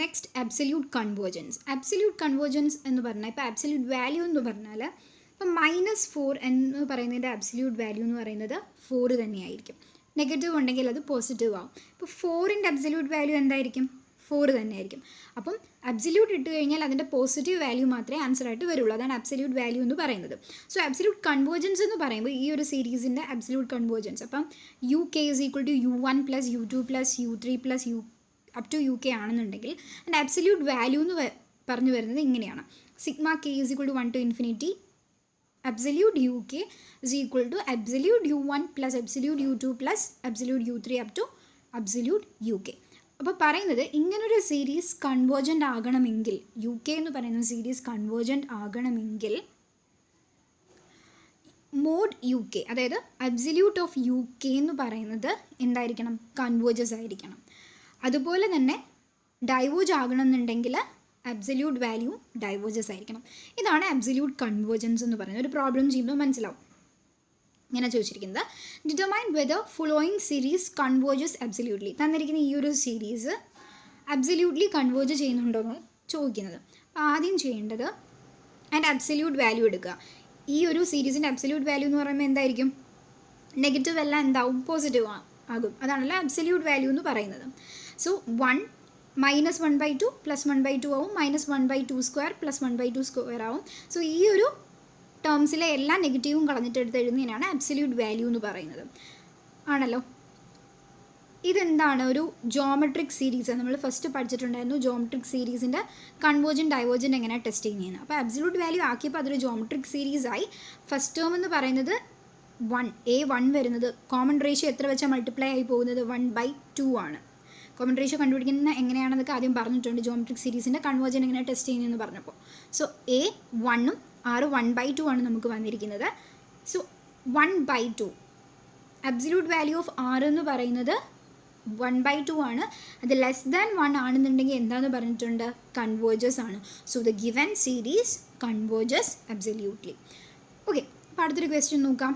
Next absolute convergence. Absolute convergence എന്ന് പറഞ്ഞാൽ ഇപ്പോൾ അബ്സല്യൂട്ട് വാല്യൂ എന്ന് പറഞ്ഞാൽ ഇപ്പോൾ -4 എന്ന് പറയുന്നതിൻ്റെ അബ്സല്യൂട്ട് വാല്യൂ എന്ന് പറയുന്നത് 4 തന്നെയായിരിക്കും. നെഗറ്റീവ് ഉണ്ടെങ്കിൽ അത് പോസിറ്റീവ് ആവും. ഇപ്പോൾ 4ൻ്റെ അബ്സല്യൂട്ട് വാല്യൂ എന്തായിരിക്കും? 4 തന്നെയായിരിക്കും. അപ്പം അബ്സല്യൂട്ട് ഇട്ട് കഴിഞ്ഞാൽ അതിൻ്റെ പോസിറ്റീവ് വാല്യൂ മാത്രമേ ആൻസർ ആയിട്ട് വരുള്ളൂ. അതാണ് അബ്സല്യൂട്ട് വാല്യൂ എന്ന് പറയുന്നത്. സോ അബ്സല്യൂട്ട് കൺവേർജൻസ് എന്ന് പറയുമ്പോൾ ഈ ഒരു സീരീസിൻ്റെ അബ്സല്യൂട്ട് കൺവേർജൻസ് അപ്പം UK = U1 + U2 + U3 + U up to UK ആണെന്നുണ്ടെങ്കിൽ അതിൻ്റെ അബ്സല്യൂട്ട് വാല്യൂ എന്ന് പറഞ്ഞു വരുന്നത് ഇങ്ങനെയാണ്. K = 1 to infinity absolute UK is equal to absolute U1 plus absolute U2 plus absolute U3 up to absolute UK. അപ്പോൾ പറയുന്നത് ഇങ്ങനൊരു സീരീസ് കൺവേർജൻ്റ് ആകണമെങ്കിൽ UK എന്ന് പറയുന്ന സീരീസ് കൺവേർജൻ്റ് ആകണമെങ്കിൽ മോഡ് UK അതായത് അബ്സല്യൂട്ട് ഓഫ് UK എന്ന് പറയുന്നത് എന്തായിരിക്കണം? കൺവേർജസ് ആയിരിക്കണം. അതുപോലെ തന്നെ ഡൈവേർജ് ആകണമെന്നുണ്ടെങ്കിൽ അബ്സല്യൂട്ട് വാല്യൂ ഡൈവേർജസ് ആയിരിക്കണം. ഇതാണ് അബ്സല്യൂട്ട് കൺവേർജൻസ് എന്ന് പറയുന്നത്. ഒരു പ്രോബ്ലം ചെയ്യുമ്പോൾ മനസ്സിലാവും. ഇങ്ങനെ ചോദിച്ചിരിക്കുന്നത് determine whether following series converges absolutely. തന്നിരിക്കുന്ന ഈ ഒരു സീരീസ് അബ്സല്യൂട്ട്ലി കൺവേർജ് ചെയ്യുന്നുണ്ടോ എന്ന് ചോദിക്കുന്നത്. അപ്പോൾ ആദ്യം ചെയ്യേണ്ടത് അതിൻ്റെ അബ്സല്യൂട്ട് വാല്യൂ എടുക്കുക. ഈ ഒരു സീരീസിൻ്റെ അബ്സല്യൂട്ട് വാല്യൂ എന്ന് പറയുമ്പോൾ എന്തായിരിക്കും? നെഗറ്റീവ് എല്ലാം എന്താവും? പോസിറ്റീവ് ആകും. അതാണല്ലോ അബ്സല്യൂട്ട് വാല്യൂ എന്ന് പറയുന്നത്. സോ 1 -1/2 + 1/2 ആവും. -1/2² + 1/2² ആവും. സോ ഈ ഒരു ടേംസിലെ എല്ലാ നെഗറ്റീവും കളഞ്ഞിട്ട് എടുത്ത് എഴുതുന്നതിനാണ് അബ്സല്യൂട്ട് വാല്യൂ എന്ന് പറയുന്നത്. ആണല്ലോ. ഇതെന്താണ്? ഒരു ജോമെട്രിക് സീരീസ്. നമ്മൾ ഫസ്റ്റ് പഠിച്ചിട്ടുണ്ടായിരുന്നു ജോമെട്രിക് സീരീസിൻ്റെ കൺവേർജൻറ്റ് ഡൈവേർജൻറ്റ് എങ്ങനെയാണ് ടെസ്റ്റ് ചെയ്യുന്നതെന്ന്. അപ്പോൾ അബ്സല്യൂട്ട് വാല്യൂ ആക്കിയപ്പോൾ അതൊരു ജോമെട്രിക് സീരീസായി. ഫസ്റ്റ് ടേം എന്ന് പറയുന്നത് 1 വരുന്നത് കോമൺ റേഷ്യോ എത്ര വെച്ചാൽ മൾട്ടിപ്ലൈ ആയി പോകുന്നത്? 1/2 ആണ്. കോമൺ റേഷ്യോ കണ്ടുപിടിക്കുന്ന എങ്ങനെയാണെന്നൊക്കെ ആദ്യം പറഞ്ഞിട്ടുണ്ട്. ജോമെട്രിക് സീരീസിൻ്റെ കൺവേർജൻ എങ്ങനെ ടെസ്റ്റ് ചെയ്യുന്നതെന്ന് പറഞ്ഞപ്പോൾ. സോ 1 ഉം 1/2 ആണ് നമുക്ക് വന്നിരിക്കുന്നത്. സോ 1/2 അബ്സല്യൂട്ട് വാല്യൂ ഓഫ് എന്ന് പറയുന്നത് 1/2 ആണ്. അത് <1 ആണെന്നുണ്ടെങ്കിൽ എന്താണെന്ന് പറഞ്ഞിട്ടുണ്ട്? കൺവേർജസ് ആണ്. So the given series converges absolutely. Okay, അപ്പോൾ അടുത്തൊരു ക്വസ്റ്റ്യൻ നോക്കാം.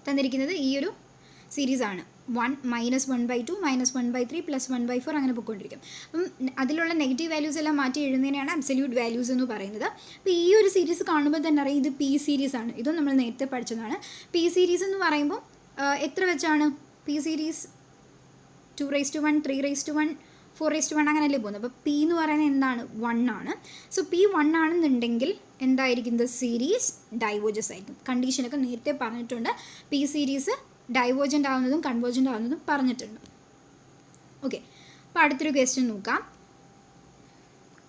തന്നിരിക്കുന്നത് ഈ ഒരു സീരീസാണ്. 1 -1/2 -1/3 + 1/4 അങ്ങനെ പോയിക്കൊണ്ടിരിക്കും. അപ്പം അതിലുള്ള നെഗറ്റീവ് വാല്യൂസ് എല്ലാം മാറ്റി എഴുതുന്നതിനാണ് അബ്സല്യൂട്ട് വാല്യൂസ് എന്ന് പറയുന്നത്. അപ്പോൾ ഈ ഒരു സീരീസ് കാണുമ്പോൾ തന്നെ അറിയാം ഇത് P സീരീസ് ആണ്. ഇതും നമ്മൾ നേരത്തെ പഠിച്ചതാണ്. P സീരീസ് എന്ന് പറയുമ്പോൾ എത്ര വെച്ചാണ്? P സീരീസ് 2/1 3/1 4/1 അങ്ങനെയല്ലേ പോകുന്നത്. അപ്പോൾ P എന്ന് പറയുന്നത് എന്താണ്? 1 ആണ്. സോ P 1 ആണെന്നുണ്ടെങ്കിൽ എന്തായിരിക്കും? ദ സീരീസ് ഡൈവേർജസ് ആയിരിക്കും. കണ്ടീഷനൊക്കെ നേരത്തെ പറഞ്ഞിട്ടുണ്ട്. P സീരീസ് ഡൈവേർജൻ്റ് ആവുന്നതും കൺവേർജൻ്റ് ആവുന്നതും പറഞ്ഞിട്ടുണ്ട്. ഓക്കെ, അപ്പോൾ അടുത്തൊരു ക്വസ്റ്റ്യൻ നോക്കാം.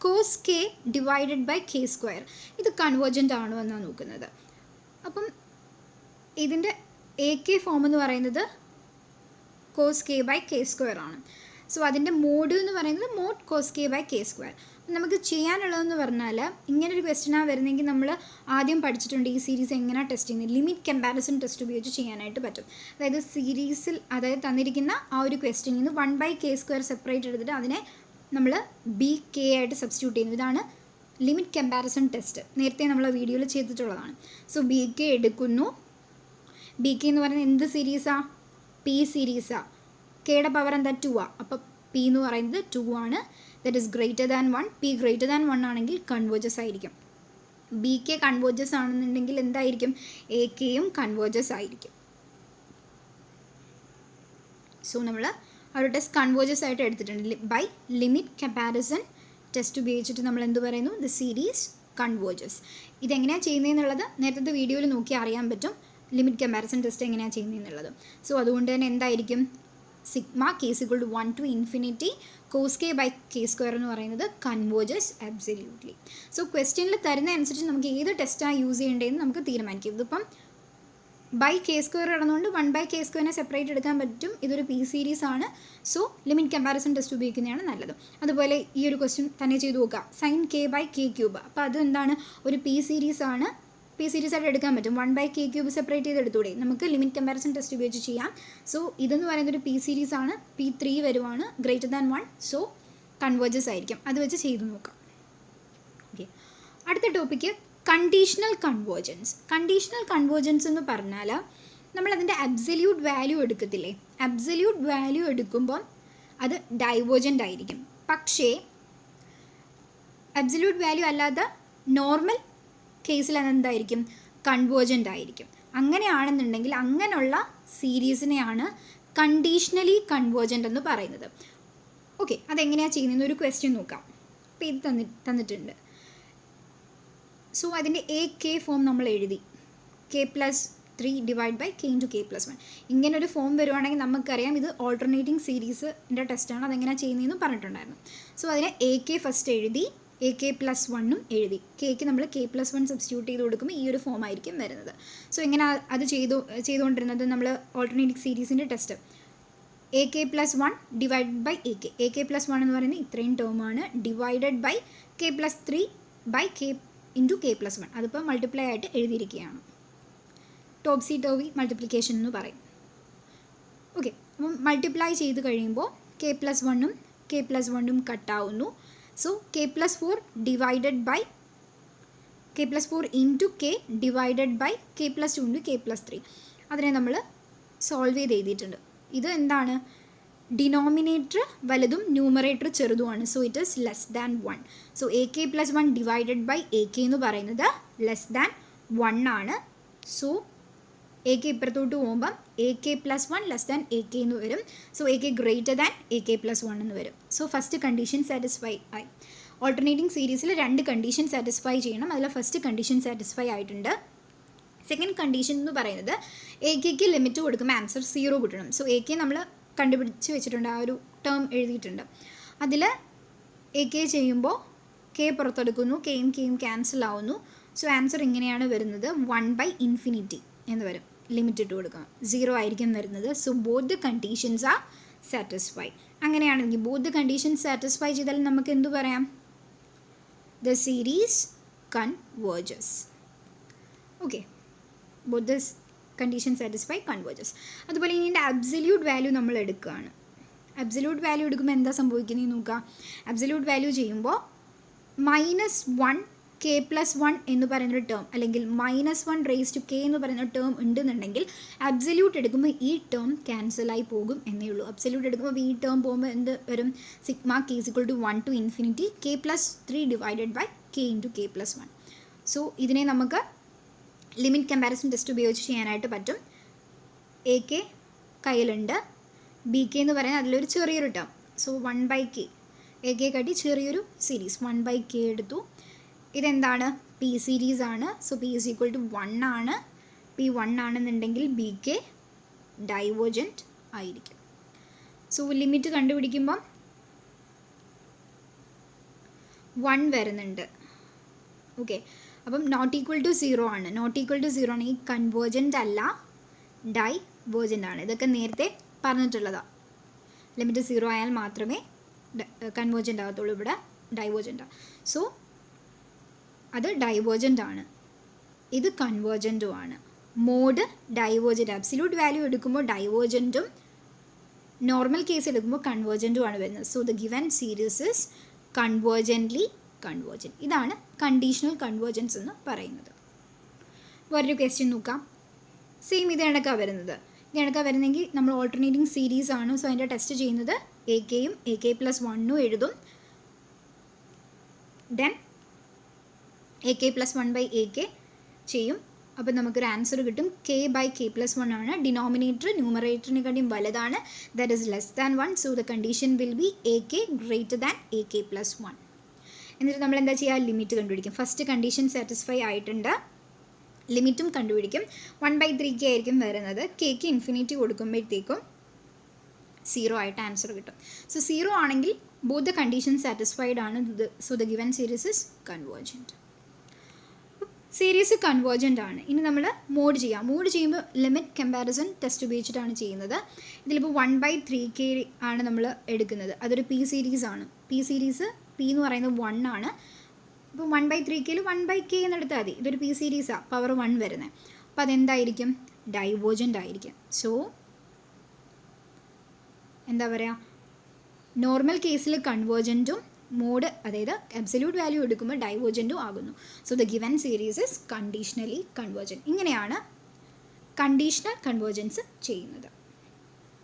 cos k / k². ഇത് കൺവേർജൻ്റ് ആണോ എന്നാണ് നോക്കുന്നത്. അപ്പം ഇതിൻ്റെ AK ഫോം എന്ന് പറയുന്നത് cos k / k² ആണ്. സോ അതിൻ്റെ മോഡ് എന്ന് പറയുന്നത് mod cos k / k². നമുക്ക് ചെയ്യാനുള്ളതെന്ന് പറഞ്ഞാൽ ഇങ്ങനൊരു ക്വസ്റ്റ്യനാണ് വരുന്നതെങ്കിൽ നമ്മൾ ആദ്യം പഠിച്ചിട്ടുണ്ട് ഈ സീരീസ് എങ്ങനെയാണ് ടെസ്റ്റ് ചെയ്യുന്നത്. ലിമിറ്റ് കമ്പാരിസൺ ടെസ്റ്റ് ഉപയോഗിച്ച് ചെയ്യാനായിട്ട് പറ്റും. അതായത് സീരീസിൽ തന്നിരിക്കുന്ന ആ ഒരു ക്വസ്റ്റ്യനിൽ നിന്ന് 1/k² സെപ്പറേറ്റ് എടുത്തിട്ട് അതിനെ നമ്മൾ BK ആയിട്ട് സബ്സ്റ്റിറ്റ്യൂട്ട് ചെയ്യുന്നു. ഇതാണ് ലിമിറ്റ് കമ്പാരിസൺ ടെസ്റ്റ്. നേരത്തെ നമ്മൾ വീഡിയോയിൽ ചെയ്തിട്ടുള്ളതാണ്. സോ BK എടുക്കുന്നു. BK എന്ന് പറയുന്നത് എന്ത് സീരീസാണ്? P സീരീസാണ്. കെയുടെ പവർ എന്താ? 2 ആണ്. അപ്പോൾ P എന്ന് പറയുന്നത് 2 ആണ്. That is >1. P >1 ആണെങ്കിൽ കൺവേർജസ് ആയിരിക്കും. BK കൺവേർജസ് ആണെന്നുണ്ടെങ്കിൽ എന്തായിരിക്കും? AKയും കൺവേർജസ് ആയിരിക്കും. സോ നമ്മൾ ആ ഒരു ടെസ്റ്റ് കൺവേർജസ് ആയിട്ട് എടുത്തിട്ടുണ്ട്. ബൈ ലിമിറ്റ് കമ്പാരിസൺ ടെസ്റ്റ് ഉപയോഗിച്ചിട്ട് നമ്മൾ എന്ത് പറയുന്നു? The series converges. ഇതെങ്ങനെയാണ് ചെയ്യുന്നതെന്നുള്ളത് നേരത്തെ വീഡിയോയിൽ നോക്കി അറിയാൻ പറ്റും. ലിമിറ്റ് കമ്പാരിസൺ ടെസ്റ്റ് എങ്ങനെയാണ് ചെയ്യുന്നതെന്നുള്ളത്. സോ അതുകൊണ്ട് തന്നെ എന്തായിരിക്കും? K = 1 to infinity cos k / k² എന്ന് പറയുന്നത് കൺവേർജസ് അബ്സല്യൂട്ട്ലി. സോ ക്വസ്റ്റ്യനിൽ തരുന്ന അനുസരിച്ച് നമുക്ക് ഏത് ടെസ്റ്റാണ് യൂസ് ചെയ്യേണ്ടതെന്ന് നമുക്ക് തീരുമാനിക്കും. ഇതിപ്പം /k² കിടന്നുകൊണ്ട് 1/k² സെപ്പറേറ്റ് എടുക്കാൻ പറ്റും. ഇതൊരു P സീരീസ് ആണ്. സോ ലിമിറ്റ് കമ്പാരിസൺ ടെസ്റ്റ് ഉപയോഗിക്കുന്നതാണ് നല്ലത്. അതുപോലെ ഈ ഒരു ക്വസ്റ്റ്യൻ തന്നെ ചെയ്ത് നോക്കുക. sin k / k³. അപ്പോൾ അത് എന്താണ്? ഒരു P സീരീസ് ആണ്. P സീരീസ് ആയിട്ട് എടുക്കാൻ പറ്റും. 1/k³ സെപ്പറേറ്റ് ചെയ്ത് എടുത്തൂടെ? നമുക്ക് ലിമിറ്റ് കമ്പാരിസൺ ടെസ്റ്റ് ഉപയോഗിച്ച് ചെയ്യാം. സോ ഇതെന്ന് പറയുന്നത് ഒരു P സീരീസ് ആണ്. P3 വരുവാണ് >1. സോ കൺവേർജസ് ആയിരിക്കും. അത് വെച്ച് ചെയ്ത് നോക്കാം. ഓക്കെ, അടുത്ത topic conditional convergence. Conditional convergence എന്ന് പറഞ്ഞാൽ നമ്മളതിൻ്റെ അബ്സല്യൂട്ട് വാല്യൂ എടുക്കത്തില്ലേ? അബ്സല്യൂട്ട് വാല്യൂ എടുക്കുമ്പോൾ അത് ഡൈവേർജൻ്റ് ആയിരിക്കും. പക്ഷേ അബ്സല്യൂട്ട് വാല്യൂ അല്ലാതെ നോർമൽ കേസിൽ അതെന്തായിരിക്കും, കൺവേർജൻ്റ് ആയിരിക്കും. അങ്ങനെയാണെന്നുണ്ടെങ്കിൽ അങ്ങനെയുള്ള സീരീസിനെയാണ് കണ്ടീഷണലി കൺവേർജൻ്റ് എന്ന് പറയുന്നത്. ഓക്കെ, അതെങ്ങനെയാണ് ചെയ്യുന്നതെന്ന് ഒരു ക്വസ്റ്റ്യൻ നോക്കാം. അപ്പോൾ ഇത് തന്നിട്ടുണ്ട്. സോ അതിൻ്റെ AK ഫോം നമ്മൾ എഴുതി, K+3 divide by K × K+1. ഇങ്ങനൊരു ഫോം വരുവാണെങ്കിൽ നമുക്കറിയാം ഇത് ഓൾട്ടർനേറ്റിംഗ് സീരീസിൻ്റെ ടെസ്റ്റാണ്, അതെങ്ങനെയാണ് ചെയ്യുന്നതെന്ന് പറഞ്ഞിട്ടുണ്ടായിരുന്നു. സോ അതിനെ AK ഫസ്റ്റ് എഴുതി, AK+1 എഴുതി. Kക്ക് നമ്മൾ K+1 സബ്സ്റ്റിറ്റ്യൂട്ട് ചെയ്ത് കൊടുക്കുമ്പോൾ ഈ ഒരു ഫോം ആയിരിക്കും വരുന്നത്. സോ എങ്ങനെ അത് ചെയ്തുകൊണ്ടിരുന്നത് നമ്മൾ ഓൾട്ടർനേറ്റിംഗ് സീരീസിൻ്റെ test, AK+1 divide by AK+1 എന്ന് പറയുന്നത് ഇത്രയും ടേമാണ്, divided by K+3 by K × K+1. അതിപ്പോൾ മൾട്ടിപ്ലൈ ആയിട്ട് എഴുതിയിരിക്കുകയാണ്. ടോപ്സി ടോവി മൾട്ടിപ്ലിക്കേഷൻ എന്ന് പറയും. ഓക്കെ, അപ്പം മൾട്ടിപ്ലൈ ചെയ്ത് കഴിയുമ്പോൾ K+1 K+1 കട്ടാവുന്നു. So K+4 divided by K+4 into K divided by K+2 × K+3. അതിനെ നമ്മൾ സോൾവ് ചെയ്ത് എഴുതിയിട്ടുണ്ട്. ഇത് എന്താണ്, ഡിനോമിനേറ്റർ വലുതും ന്യൂമറേറ്റർ ചെറുതുമാണ്. So it is less than 1. So AK+1 divided by AK എന്ന് പറയുന്നത് ലെസ് ദാൻ 1 ആണ്. സോ AK ഇപ്പുറത്തോട്ട് പോകുമ്പം AK+1 ലെസ് ദാൻ AK എന്ന് വരും. So AK greater than AK+1 എന്ന് വരും. സോ ഫസ്റ്റ് കണ്ടീഷൻ സാറ്റിസ്ഫൈ ആയി. ഓൾട്ടർനേറ്റിംഗ് സീരീസിൽ 2 കണ്ടീഷൻ സാറ്റിസ്ഫൈ ചെയ്യണം. അതിൽ ഫസ്റ്റ് കണ്ടീഷൻ സാറ്റിസ്ഫൈ ആയിട്ടുണ്ട്. സെക്കൻഡ് കണ്ടീഷൻ എന്ന് പറയുന്നത് AKക്ക് ലിമിറ്റ് കൊടുക്കുമ്പോൾ ആൻസർ 0 കിട്ടണം. സോ AK നമ്മൾ കണ്ടുപിടിച്ച് വെച്ചിട്ടുണ്ട്, ആ ഒരു ടേം എഴുതിയിട്ടുണ്ട്. അതിൽ AK ചെയ്യുമ്പോൾ K പുറത്തെടുക്കുന്നു, Kയും Kയും ക്യാൻസൽ ആവുന്നു. സോ ആൻസർ ഇങ്ങനെയാണ് വരുന്നത്, 1/∞ എന്ന് വരും. ലിമിറ്റ് ഇട്ട് കൊടുക്കുക, 0 ആയിരിക്കും വരുന്നത്. So both the conditions R satisfy. അങ്ങനെയാണെങ്കിൽ ബോത്ത് ദ കണ്ടീഷൻസ് സാറ്റിസ്ഫൈ ചെയ്താൽ നമുക്ക് എന്തു പറയാം, the series converges. Okay, both the condition satisfy converges. അതുപോലെ ഇനി ഇതിൻ്റെ അബ്സല്യൂട്ട് വാല്യൂ നമ്മൾ എടുക്കുകയാണ്. അബ്സല്യൂട്ട് വാല്യൂ എടുക്കുമ്പോൾ എന്താ സംഭവിക്കുന്നത് നോക്കുക. അബ്സല്യൂട്ട് വാല്യൂ ചെയ്യുമ്പോൾ -1 K+1 എന്ന് പറയുന്നൊരു ടേം അല്ലെങ്കിൽ -1 എന്ന് പറയുന്ന ടേം ഉണ്ടെന്നുണ്ടെങ്കിൽ അബ്സല്യൂട്ട് എടുക്കുമ്പോൾ ഈ ടേം ക്യാൻസലായി പോകും എന്നേ ഉള്ളൂ. അബ്സല്യൂട്ട് എടുക്കുമ്പോൾ ഈ ടേം പോകുമ്പോൾ എന്ത് വരും, sigma K = 1 to ∞ K+3 divided by K × K+1. So ഇതിനെ നമുക്ക് ലിമിറ്റ് കമ്പാരിസൺ ടെസ്റ്റ് ഉപയോഗിച്ച് ചെയ്യാനായിട്ട് പറ്റും. AK കയ്യിലുണ്ട്, BK എന്ന് പറയുന്നത് അതിലൊരു ചെറിയൊരു ടേം. സോ 1/K, AK കാട്ടി ചെറിയൊരു സീരീസ് 1/K എടുത്തു. ഇതെന്താണ്, P സീരീസ് ആണ്. സോ P = 1 ആണ്. P 1 ആണെന്നുണ്ടെങ്കിൽ BK ഡൈവേർജൻറ്റ് ആയിരിക്കും. സോ ലിമിറ്റ് കണ്ടുപിടിക്കുമ്പം 1 വരുന്നുണ്ട്. ഓക്കെ, അപ്പം ≠0 ആണ്. ≠0 ആണെങ്കിൽ കൺവേർജൻ്റ് അല്ല, ഡൈവേർജൻ്റ് ആണ്. ഇതൊക്കെ നേരത്തെ പറഞ്ഞിട്ടുള്ളതാണ്. ലിമിറ്റ് 0 ആയാൽ മാത്രമേ കൺവേർജൻ്റ് ആകത്തുള്ളൂ, ഇവിടെ ഡൈവേർജൻ്റാണ്. സോ അത് ഡൈവേർജൻ്റ് ആണ്, ഇത് കൺവേർജൻറ്റും ആണ്. മോഡ് ഡൈവേർജൻ്റ്, അബ്സല്യൂട്ട് വാല്യൂ എടുക്കുമ്പോൾ ഡൈവേർജൻറ്റും നോർമൽ കേസ് എടുക്കുമ്പോൾ കൺവേർജൻറ്റും ആണ് വരുന്നത്. So the given series is convergently convergent. ഇതാണ് കണ്ടീഷണൽ കൺവേർജൻസ് എന്ന് പറയുന്നത്. വേറൊരു ക്വസ്റ്റ്യൻ നോക്കാം. സെയിം ഇത് കണക്കാണ് വരുന്നത്. ഇത് കണക്കാണ് വരുന്നെങ്കിൽ നമ്മൾ ഓൾട്ടർനേറ്റിംഗ് സീരീസ് ആണ്. സോ അതിൻ്റെ ടെസ്റ്റ് ചെയ്യുന്നത് AKയും AK+1 എഴുതും. ദെൻ AK+1/AK ചെയ്യും. അപ്പോൾ നമുക്കൊരു ആൻസർ കിട്ടും. K/K+1 ആണ്. ഡിനോമിനേറ്റർ ന്യൂമറേറ്ററിനെക്കാട്ടിയും വലുതാണ്, that is less than 1. So the condition will be AK greater than AK+1. എന്നിട്ട് നമ്മൾ എന്താ ചെയ്യുക, ലിമിറ്റ് കണ്ടുപിടിക്കും. ഫസ്റ്റ് കണ്ടീഷൻ സാറ്റിസ്ഫൈ ആയിട്ടുണ്ട്, ലിമിറ്റും കണ്ടുപിടിക്കും. 1/3K ആയിരിക്കും വരുന്നത്. Kക്ക് ഇൻഫിനിറ്റി കൊടുക്കുമ്പോഴത്തേക്കും 0 ആയിട്ട് ആൻസർ കിട്ടും. സോ 0 ആണെങ്കിൽ ബോത്ത് ദ കണ്ടീഷൻ സാറ്റിസ്ഫൈഡ് ആണ്. So the given series is convergent. Series convergent ആണ്. ഇനി നമ്മൾ മോഡ് ചെയ്യാം. മോഡ് ചെയ്യുമ്പോൾ ലിമിറ്റ് കമ്പാരിസൺ ടെസ്റ്റ് ഉപയോഗിച്ചിട്ടാണ് ചെയ്യുന്നത്. ഇതിലിപ്പോൾ 1/3K ആണ് നമ്മൾ എടുക്കുന്നത്. അതൊരു P സീരീസ് ആണ്. P സീരീസ് P എന്ന് പറയുന്നത് 1 ആണ്. അപ്പോൾ 1/3Kയിൽ 1/K എന്ന് എടുത്താൽ മതി. ഇതൊരു P സീരീസാണ്, പവർ 1 വരുന്നത്. അപ്പോൾ അതെന്തായിരിക്കും, ഡൈവേർജൻ്റ് ആയിരിക്കും. സോ എന്താ പറയുക, നോർമൽ കേസിൽ കൺവേർജൻറ്റും മോഡ് അതായത് അബ്സല്യൂട്ട് വാല്യൂ എടുക്കുമ്പോൾ ഡൈവേർജൻറ്റും ആകുന്നു. So the given series is conditionally convergent. ഇങ്ങനെയാണ് കണ്ടീഷണൽ കൺവേർജൻസ് ചെയ്യുന്നത്.